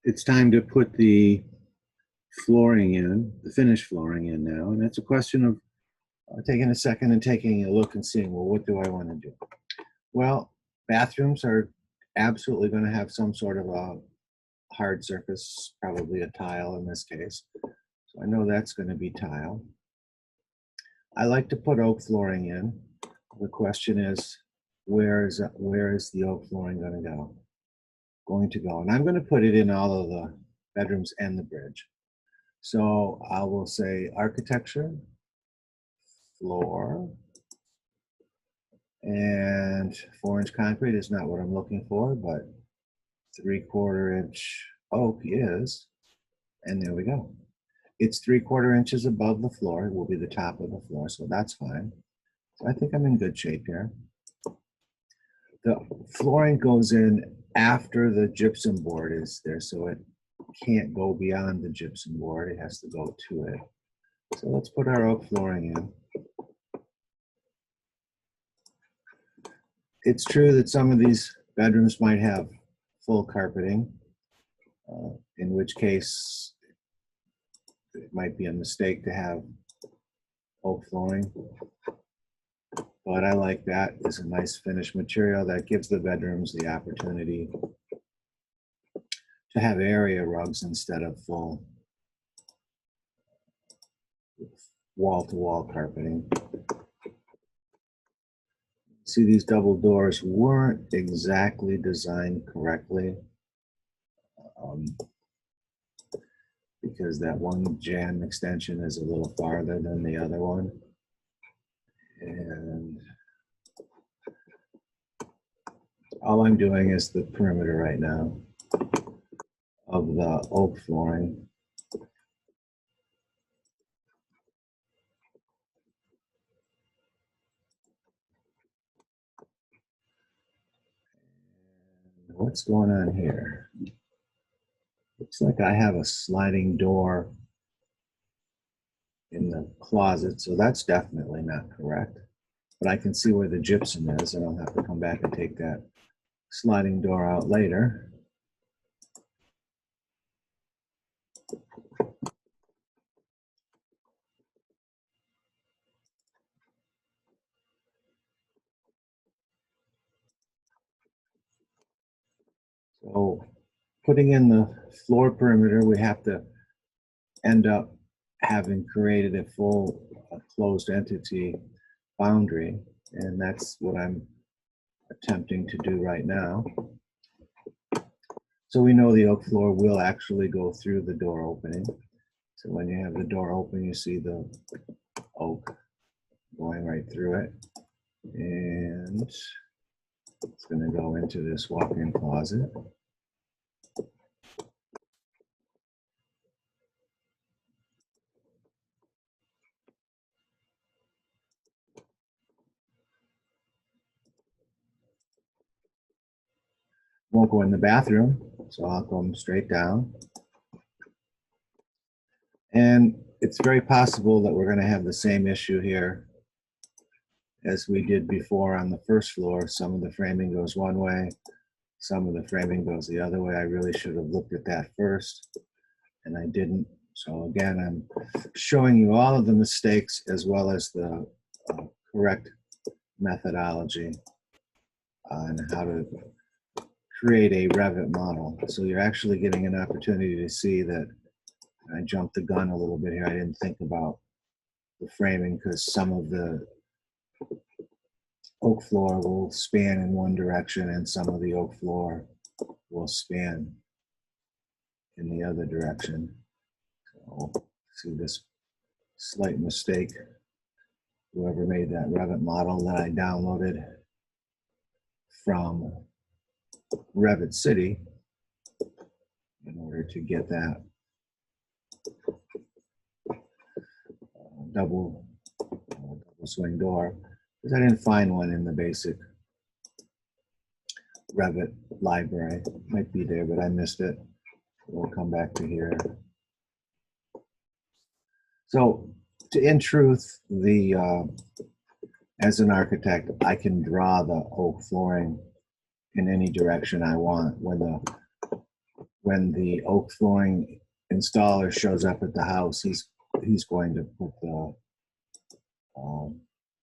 it's time to put the flooring in, the finished flooring in now, and it's a question of taking a second and taking a look and seeing, well, what do I want to do? Well, bathrooms are absolutely going to have some sort of a hard surface, probably a tile in this case. So I know that's going to be tile. I like to put oak flooring in. The question is, where is the oak flooring going to go? And I'm going to put it in all of the bedrooms and the bridge. So I will say architecture, floor, and 4-inch concrete is not what I'm looking for, but 3/4 inch oak is, and there we go. It's 3/4 inches above the floor. It will be the top of the floor, so that's fine. So I think I'm in good shape here. The flooring goes in after the gypsum board is there, so it can't go beyond the gypsum board. It has to go to it. So let's put our oak flooring in. It's true that some of these bedrooms might have full carpeting, in which case it might be a mistake to have oak flooring. But I like that. It's a nice finished material that gives the bedrooms the opportunity to have area rugs instead of full wall-to-wall carpeting. See, these double doors weren't exactly designed correctly because that one jamb extension is a little farther than the other one. And all I'm doing is the perimeter right now of the oak flooring. What's going on here? Looks like I have a sliding door in the closet, so that's definitely not correct. But I can see where the gypsum is, and I'll have to come back and take that sliding door out later. So putting in the floor perimeter, we have to end up having created a full closed entity boundary, and that's what I'm attempting to do right now. So we know the oak floor will actually go through the door opening. So when you have the door open, you see the oak going right through it. And it's going to go into this walk-in closet. Won't go in the bathroom, so I'll come straight down. And it's very possible that we're going to have the same issue here as we did before on the first floor. Some of the framing goes one way, some of the framing goes the other way. I really should have looked at that first, and I didn't. So again, I'm showing you all of the mistakes as well as the correct methodology on how to create a Revit model. So you're actually getting an opportunity to see that I jumped the gun a little bit here. I didn't think about the framing because some of the oak floor will span in one direction and some of the oak floor will span in the other direction. So see this slight mistake. Whoever made that Revit model that I downloaded from Revit City in order to get that double swing door, because I didn't find one in the basic Revit library. It might be there, but I missed it. We'll come back to here. So, in truth, as an architect, I can draw the oak flooring in any direction I want. When the when the oak flooring installer shows up at the house, he's going to put the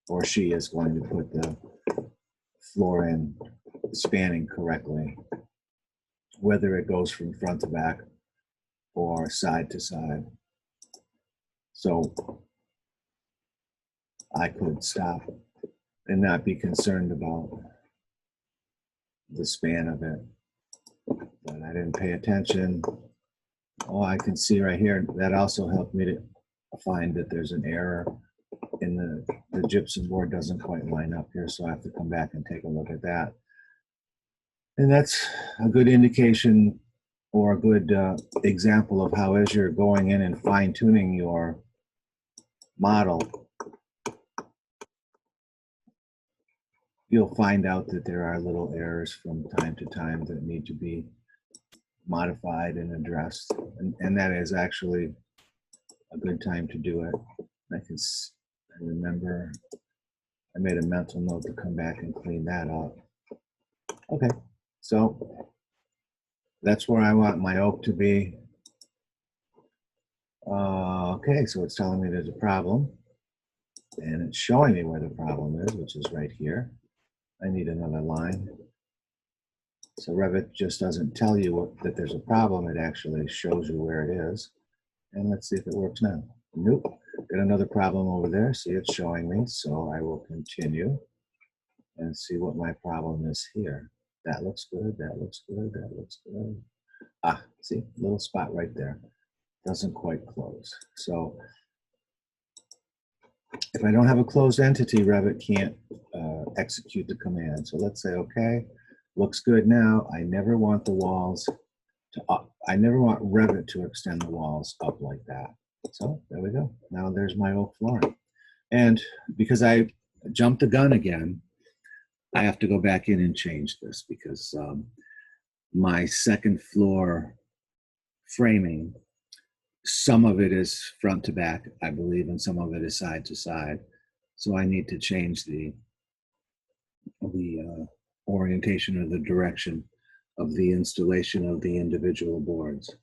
or she is going to put the floor in spanning correctly, whether it goes from front to back or side to side. So I could stop and not be concerned about the span of it. But I didn't pay attention. Oh, I can see right here, that also helped me to find that there's an error in the gypsum board doesn't quite line up here, so I have to come back and take a look at that. And that's a good indication or a good example of how, as you're going in and fine-tuning your model, you'll find out that there are little errors from time to time that need to be modified and addressed. And that is actually a good time to do it. I remember I made a mental note to come back and clean that up. Okay, so that's where I want my oak to be. Okay, so it's telling me there's a problem, and it's showing me where the problem is, which is right here. I need another line. So Revit just doesn't tell you that there's a problem, it actually shows you where it is. And let's see if it works now. Nope, got another problem over there. See, it's showing me, so I will continue and see what my problem is here. That looks good, that looks good, that looks good. Ah, see, little spot right there. Doesn't quite close. So if I don't have a closed entity, Revit can't execute the command. So let's say, okay, looks good now. I never want the walls to up. I never want Revit to extend the walls up like that. So there we go. Now there's my oak flooring. And because I jumped the gun again, I have to go back in and change this because my second floor framing, some of it is front to back, I believe, and some of it is side to side. So I need to change the orientation or the direction of the installation of the individual boards.